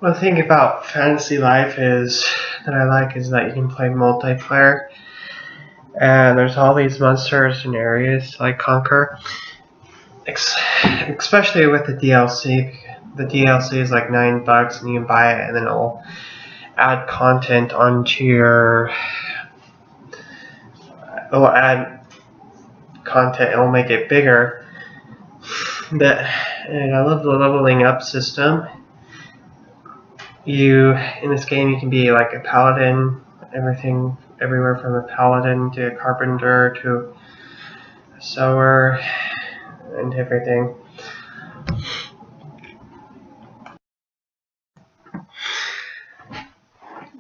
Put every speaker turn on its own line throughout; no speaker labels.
One thing about Fantasy Life is that I like is that you can play multiplayer, and there's all these monsters and areas to like conquer. Especially with the DLC. The DLC is like $9, and you can buy it, and then it'll add content onto your. It'll add content. It'll make it bigger. And I love the leveling up system. In this game you can be like a paladin, everywhere from a paladin to a carpenter to a sewer and everything.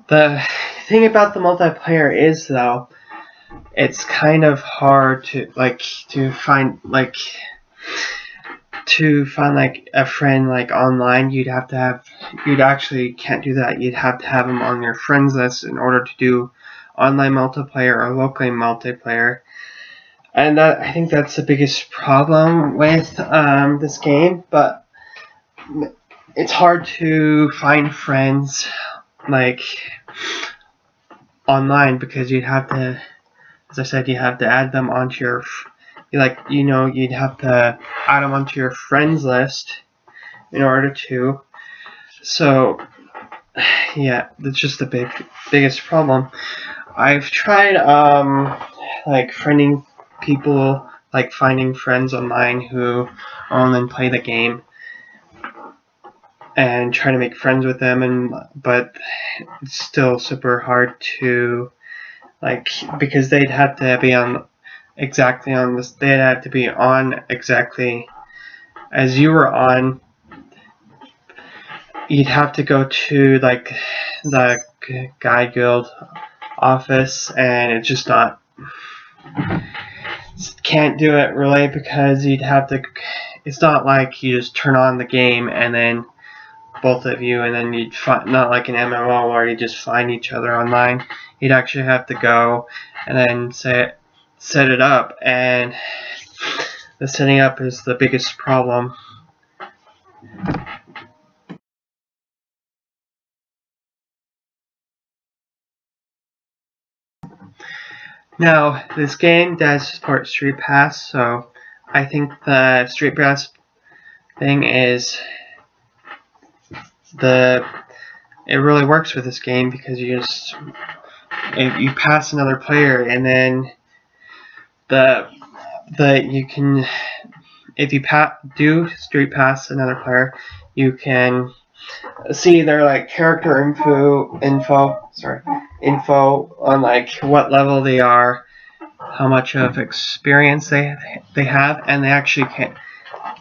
The thing about the multiplayer is though, it's kind of hard to find a friend like online. You'd actually can't do that. You'd have to have them on your friends list in order to do online multiplayer or local multiplayer. And I think that's the biggest problem with this game. But it's hard to find friends like online because you'd have to, as I said, you have to add them onto your you'd have to add them onto your friends list in order to. So yeah, that's just the biggest problem. I've tried friending people, like finding friends online who own and play the game, and trying to make friends with them, but it's still super hard to because they'd have to be on they'd have to be on exactly as you were on. You'd have to go to the guide guild office, and it's just not, can't do it really, because you'd have to, it's not like you just turn on the game and then both of you, and then you'd find, not like an MMO where you just find each other online. You'd actually have to go and then set it up, and the setting up is the biggest problem. Now, this game does support Street Pass, so I think the Street Pass thing is it really works with this game, because if you pass another player, and then you can, if you do Street Pass another player, you can see their character info on what level they are, how much of experience they have, and they actually can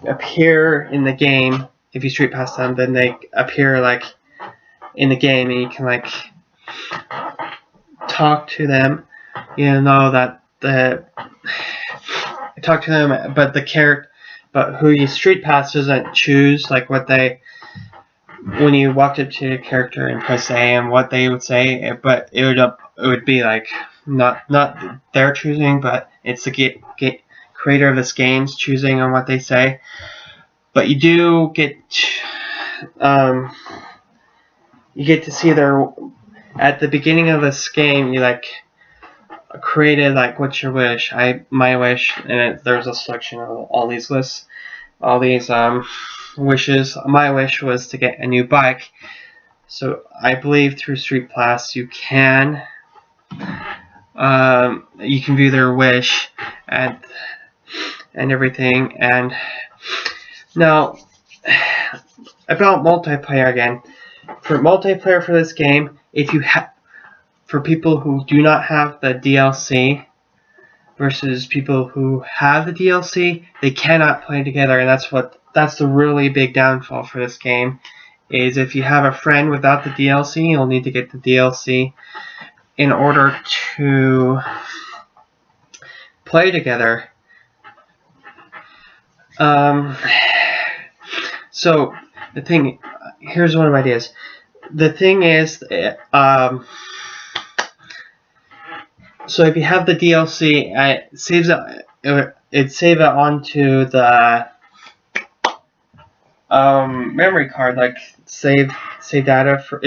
appear in the game. If you Street Pass them, then they appear in the game, and you can talk to them. You know that talk to them, but who you Street Pass doesn't choose when you walked up to a character and press A and what they would say, but it would be not their choosing, but it's the creator of this game's choosing on what they say. But you do get to see at the beginning of this game, you created what's your wish. My wish, and there's a selection of all these lists, all these wishes. My wish was to get a new bike. So I believe through Street Pass you can view their wish and everything. And now about multiplayer again. For multiplayer for this game, for people who do not have the DLC versus people who have the DLC, they cannot play together, and that's the really big downfall for this game. Is if you have a friend without the DLC, you'll need to get the DLC in order to play together. So here's one of my ideas. The thing is, so if you have the DLC, it saves it onto the memory card, like save data for,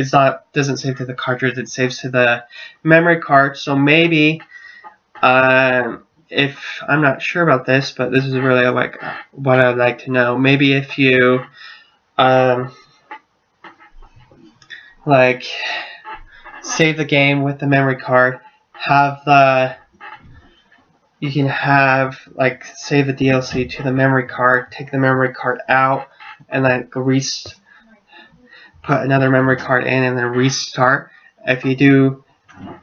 doesn't save to the cartridge, it saves to the memory card. So maybe if I'm not sure about this, but this is really like what I'd like to know. Maybe if you like save the game with the memory card, you can have like save the DLC to the memory card, take the memory card out, and like put another memory card in and then restart. If you do,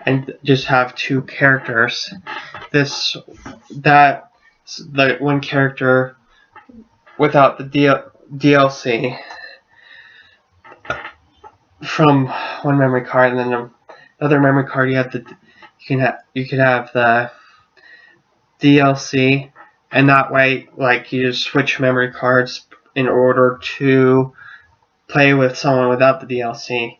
and just have two characters, the one character without the DLC from one memory card, and then the other memory card you can have the DLC, and that way like you just switch memory cards in order to play with someone without the DLC.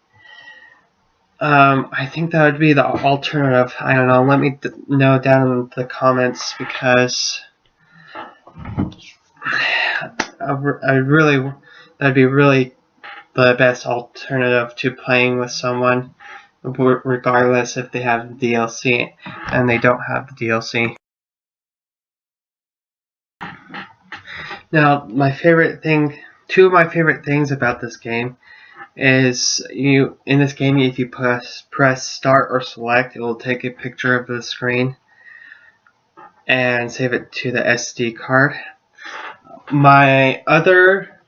I think that would be the alternative. I don't know. Let me know down in the comments, because that'd be really the best alternative to playing with someone, regardless if they have the DLC and they don't have the DLC. Now, two of my favorite things about this game is in this game, if you press start or select, it will take a picture of the screen and save it to the SD card. My other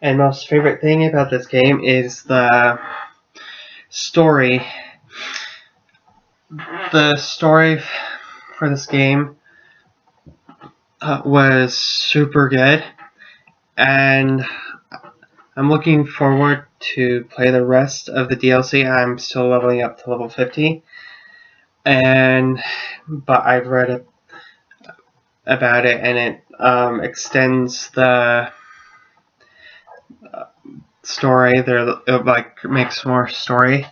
and most favorite thing about this game is the story. The story for this game was super good, and I'm looking forward to play the rest of the DLC. I'm still leveling up to level 50, but I've read about it, and it extends the story. It like makes more story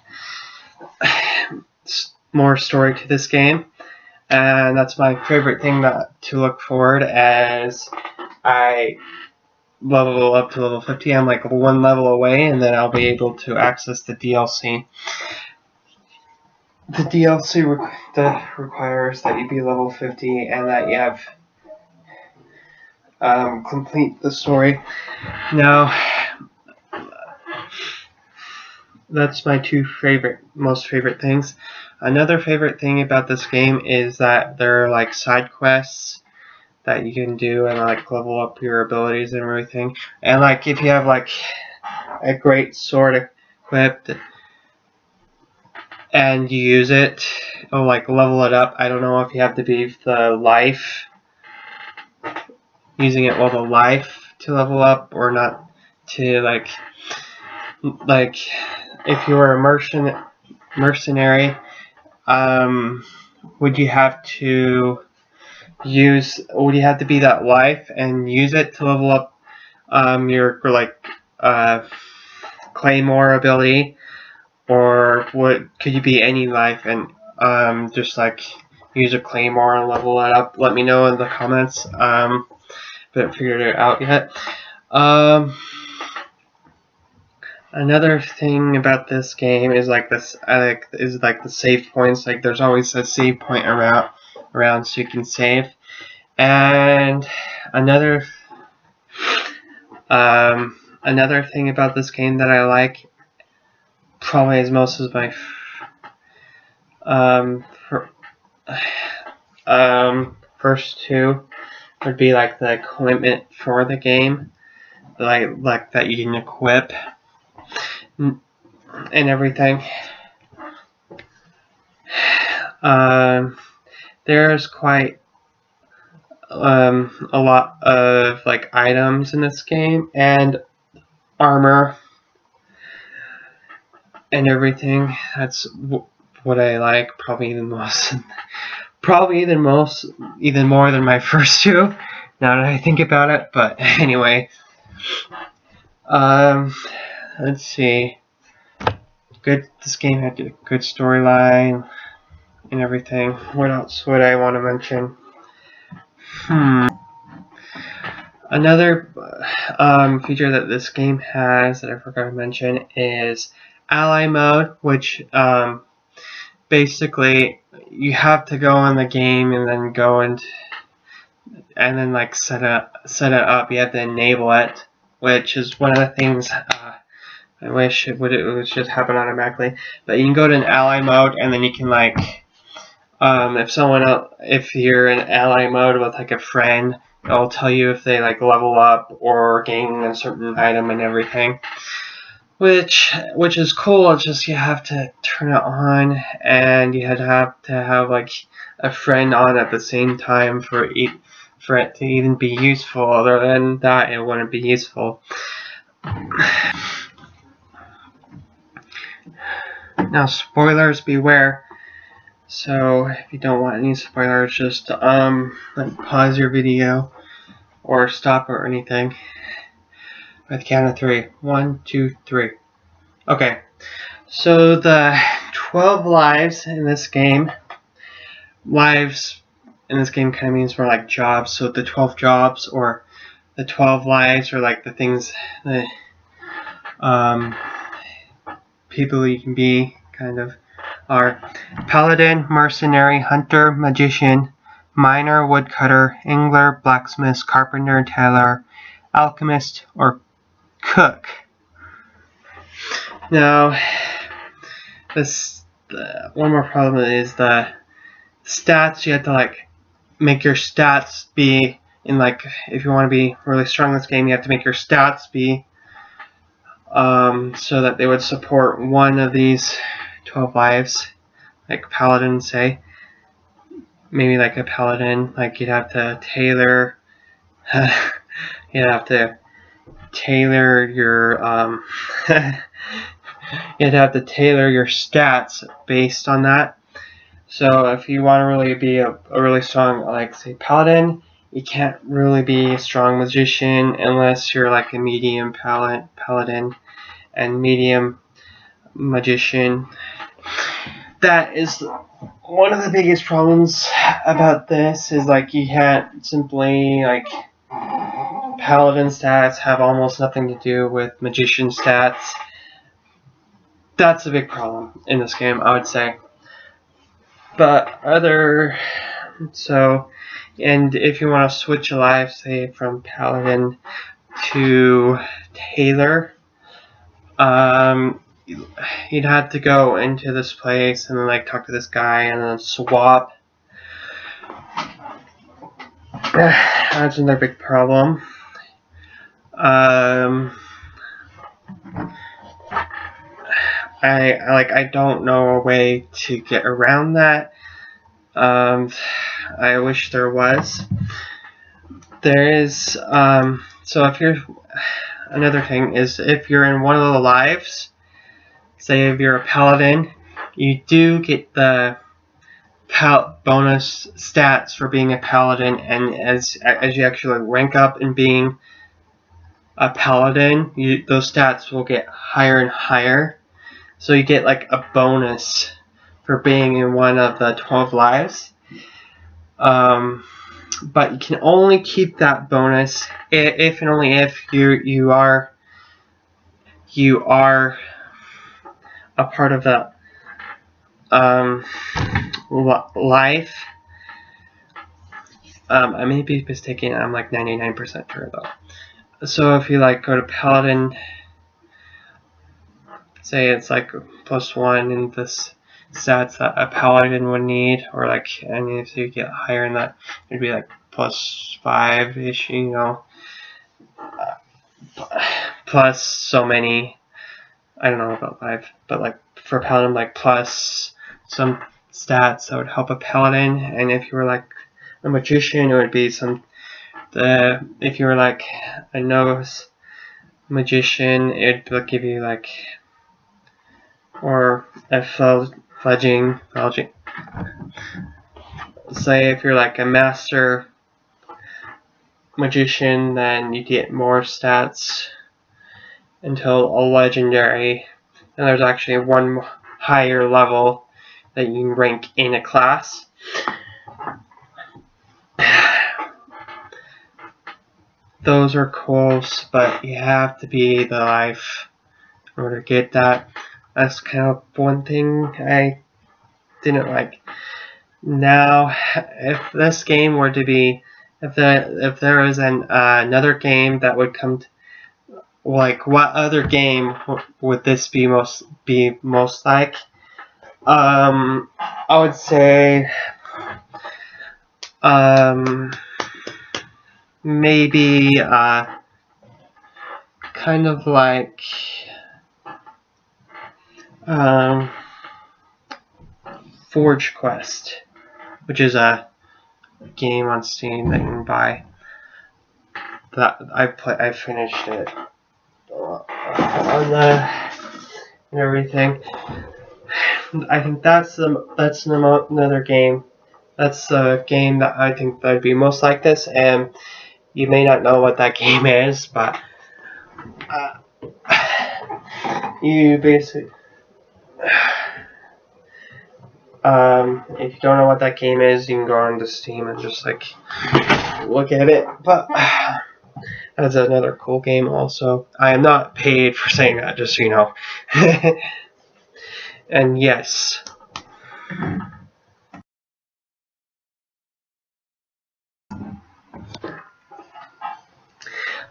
to this game, and that's my favorite thing to look forward as I level up to level 50. I'm like one level away, and then I'll be able to access the DLC. The DLC requires that you be level 50 and that you have complete the story. Now, that's my two most favorite things. Another favorite thing about this game is that there are like side quests that you can do and like level up your abilities and everything. And like if you have like a great sword equipped and you use it, it'll like level it up. I don't know if you have to be using it while the life to level up or not, to like if you were a mercenary, would you have to be that life and use it to level up your claymore ability, or could you be any life and just like use a claymore and level it up? Let me know in the comments. Haven't figured it out yet. Another thing about this game is like the save points. Like there's always a save point around so you can save. And another thing about this game that I like, probably as most of my first two, would be like the equipment for the game, like that you can equip and everything. There's quite a lot of like items in this game and armor and everything. That's what I like probably the most. Even more than my first two, now that I think about it. But anyway, let's see. This game had a good storyline and everything. What else would I want to mention? Another feature that this game has that I forgot to mention is ally mode, which basically you have to go in the game and then go and then like set it up. You have to enable it, which is one of the things I wish it would just happen automatically. But you can go to an ally mode and then you can like if you're in ally mode with like a friend, it'll tell you if they like level up or gain a certain item and everything. Which is cool. It's just you have to turn it on, and you have to have like a friend on at the same time for it to even be useful. Other than that, it wouldn't be useful. Now, spoilers beware. So if you don't want any spoilers, just like pause your video or stop or anything. At the count of 3. 1, 2, 3. Okay. So the 12 lives in this game. Lives in this game kind of means more like jobs. So the 12 jobs or the 12 lives are like the things that people you can be kind of are paladin, mercenary, hunter, magician, miner, woodcutter, angler, blacksmith, carpenter, tailor, alchemist, or cook. Now, one more problem is the stats. You have to like make your stats be in like, if you want to be really strong in this game, you have to make your stats be so that they would support one of these 12 lives, like paladin, say. Maybe like a paladin, like you'd have to tailor your you'd have to tailor your stats based on that. So if you want to really be a really strong, like say paladin, you can't really be a strong magician unless you're like a medium paladin and medium magician. That is one of the biggest problems about this, is like you can't simply like paladin stats have almost nothing to do with magician stats. That's a big problem in this game, I would say. But and if you want to switch a life, say from paladin to tailor, you'd have to go into this place and then like talk to this guy and then swap. That's another big problem. I don't know a way to get around that. I wish there was. There is so if you're another thing is if you're in one of the lives, say if you're a paladin, you do get the bonus stats for being a paladin, and as you actually rank up in being a paladin, those stats will get higher and higher. So you get like a bonus for being in one of the 12 lives. But you can only keep that bonus if and only if you are a part of the life. I may be mistaken. I'm like 99% sure though. So if you like go to paladin, say it's like +1 in this stats that a paladin would need, or like, and if you get higher in that, it'd be like +5-ish, you know, plus so many. I don't know about 5, but like for paladin, like plus some stats that would help a paladin, and if you were like a magician, it would be if you were like a novice magician, it would give you like, or a fledgling. Say if you're like a master magician, then you get more stats until a legendary, and there's actually one higher level that you can rank in a class. those are close, but you have to be the life in order to get that. That's kind of one thing I didn't like. Now, if this game were to be, if there was another game that would come, like what other game would this be most like? I would say, maybe kind of like Forge Quest, which is a game on Steam that you can buy. That I finished it on the and everything. I think that's another game. That's a game that I think that would be most like this, and you may not know what that game is, but you basically, if you don't know what that game is, you can go on to Steam and just like look at it. But that's another cool game. Also, I am not paid for saying that, just so you know. And yes.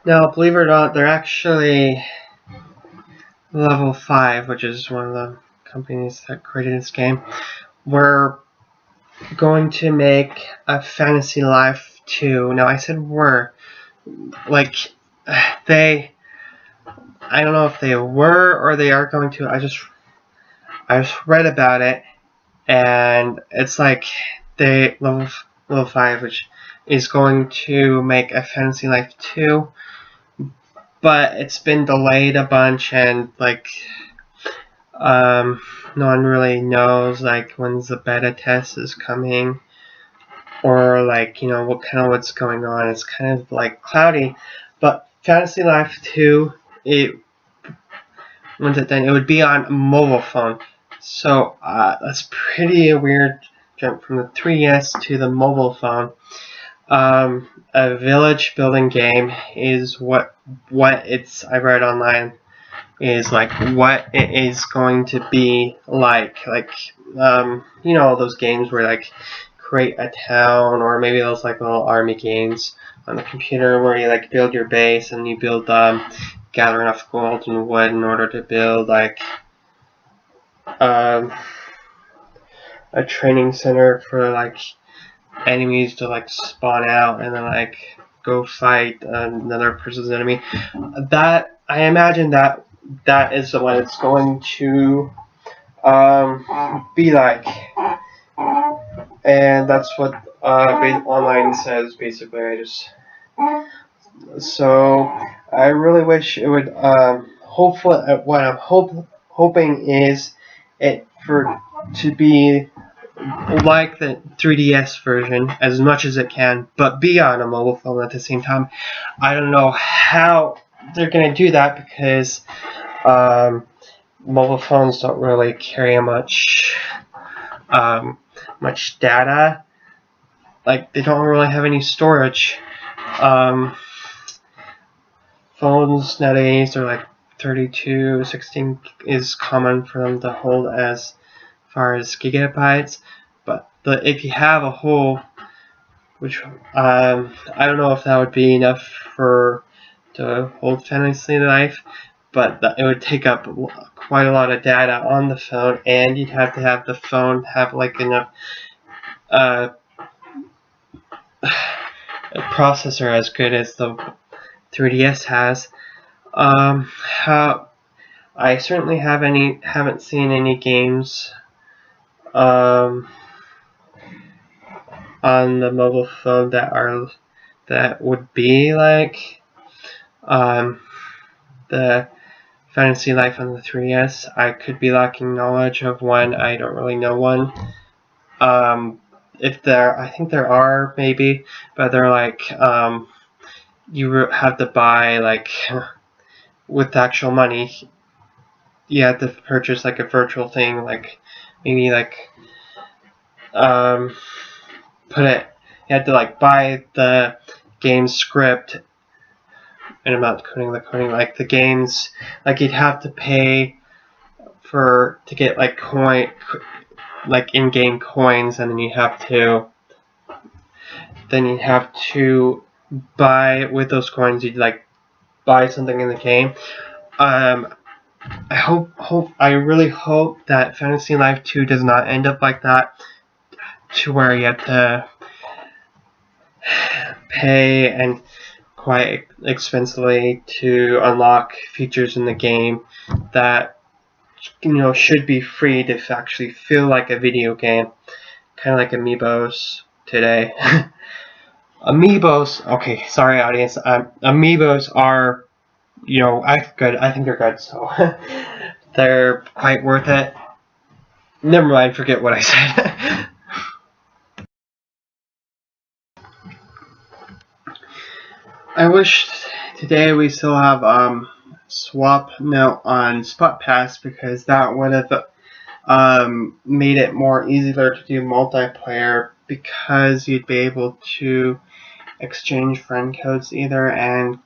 Now, believe it or not, they're actually Level 5, which is one of the companies that created this game. We're going to make a Fantasy Life 2. Now, I said we're. Like, I don't know if they were or they are going to. I just read about it, and it's like level 5, which is going to make a Fantasy Life 2, but it's been delayed a bunch, and like no one really knows like when's the beta test is coming, or like what's going on. It's kind of like cloudy, but Fantasy Life 2, when's it done? It would be on a mobile phone. So that's pretty a weird jump from the 3DS to the mobile phone. A village building game is what it's. I read online is like what it is going to be like. Those games where like create a town, or maybe those like little army games on the computer where you like build your base and you build gather enough gold and wood in order to build like a training center for like enemies to like spawn out and then like go fight another person's enemy. That I imagine that is what it's going to be like, and that's what online says basically. So I really wish it would. Hopefully, what I'm hoping is it to be like the 3DS version as much as it can, but be on a mobile phone at the same time. I don't know how they're going to do that because mobile phones don't really carry much data. Like, they don't really have any storage. Phones nowadays are like 32, 16 is common for them to hold as far as gigabytes. But if you have a whole, which I don't know if that would be enough to hold Fantasy Life, but it would take up quite a lot of data on the phone, and you'd have to have the phone have like enough a processor as good as the 3DS has. I certainly haven't seen any games on the mobile phone that would be like the Fantasy Life on the 3DS. I could be lacking knowledge of one. I don't really know one. I think there are maybe, but they're like you have to buy like with actual money. You have to purchase like a virtual thing, like maybe like you had to like buy the game script and I'm not coding the coding, like the games, like you'd have to pay to get like in-game coins, and then you have to buy with those coins. You'd like buy something in the game. I really hope that Fantasy Life 2 does not end up like that, to where you have to pay and quite expensively to unlock features in the game that should be free to actually feel like a video game, kind of like Amiibos today. Amiibos, okay, sorry audience. Amiibos are, I think they're good, so they're quite worth it. Never mind, forget what I said. I wish today we still have swap note on Spot Pass, because that would have made it more easier to do multiplayer, because you'd be able to exchange friend codes either and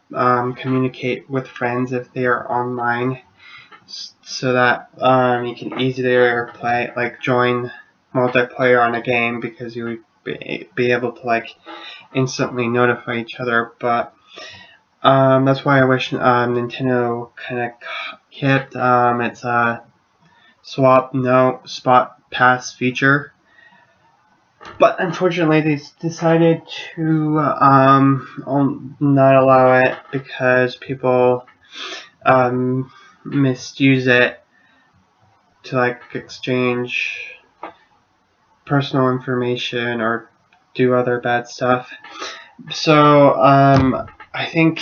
communicate with friends if they are online, so that you can easier play, like join multiplayer on a game, because you would be able to like instantly notify each other. But that's why I wish Nintendo kind of kept its swap note Spot Pass feature. But unfortunately, they decided to not allow it, because people misuse it to like exchange personal information or do other bad stuff. So I think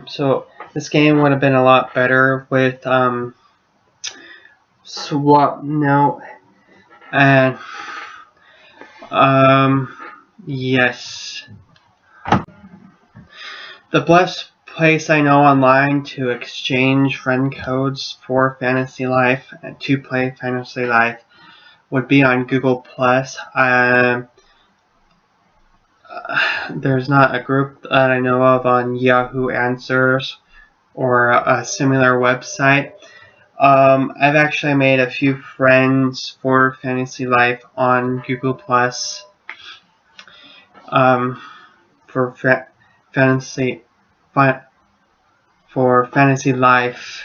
so this game would have been a lot better with swap note, and yes, the best place I know online to exchange friend codes for Fantasy Life and to play Fantasy Life would be on Google Plus. There's not a group that I know of on Yahoo Answers or a similar website. I've actually made a few friends for Fantasy Life on Google Plus for Fantasy Life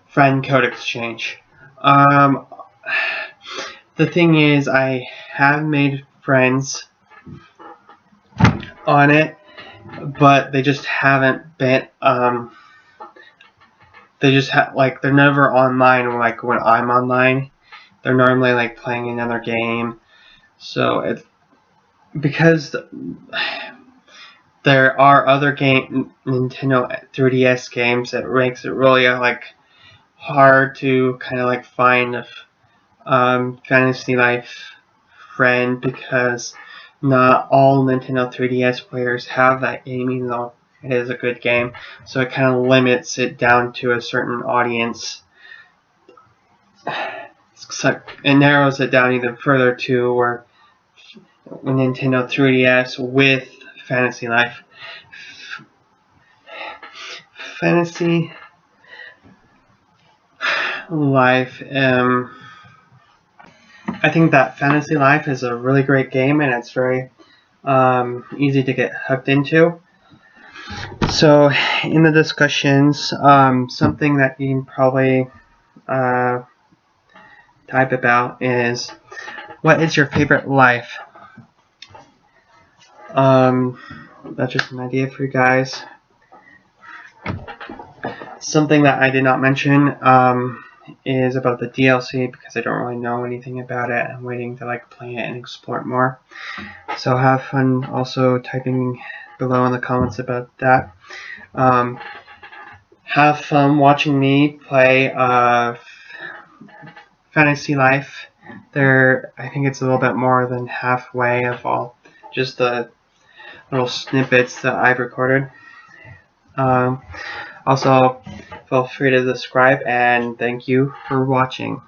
friend code exchange. The thing is, I have made friends on it, but they just haven't been they're never online like when I'm online. They're normally like playing another game. So because there are other Nintendo 3DS games, it makes it really like hard to kind of like find a Fantasy Life friend, because not all Nintendo 3DS players have that game, even though it is a good game. So it kind of limits it down to a certain audience. So it narrows it down even further to where Nintendo 3DS with Fantasy Life. Fantasy Life, I think that Fantasy Life is a really great game, and it's very easy to get hooked into. So in the discussions, something that you can probably type about is, what is your favorite life? That's just an idea for you guys. Something that I did not mention is about the DLC, because I don't really know anything about it. I'm waiting to like play it and explore it more. So have fun also typing below in the comments about that. Have fun watching me play Fantasy Life. I think it's a little bit more than halfway of all just the little snippets that I've recorded. Also, feel free to subscribe, and thank you for watching.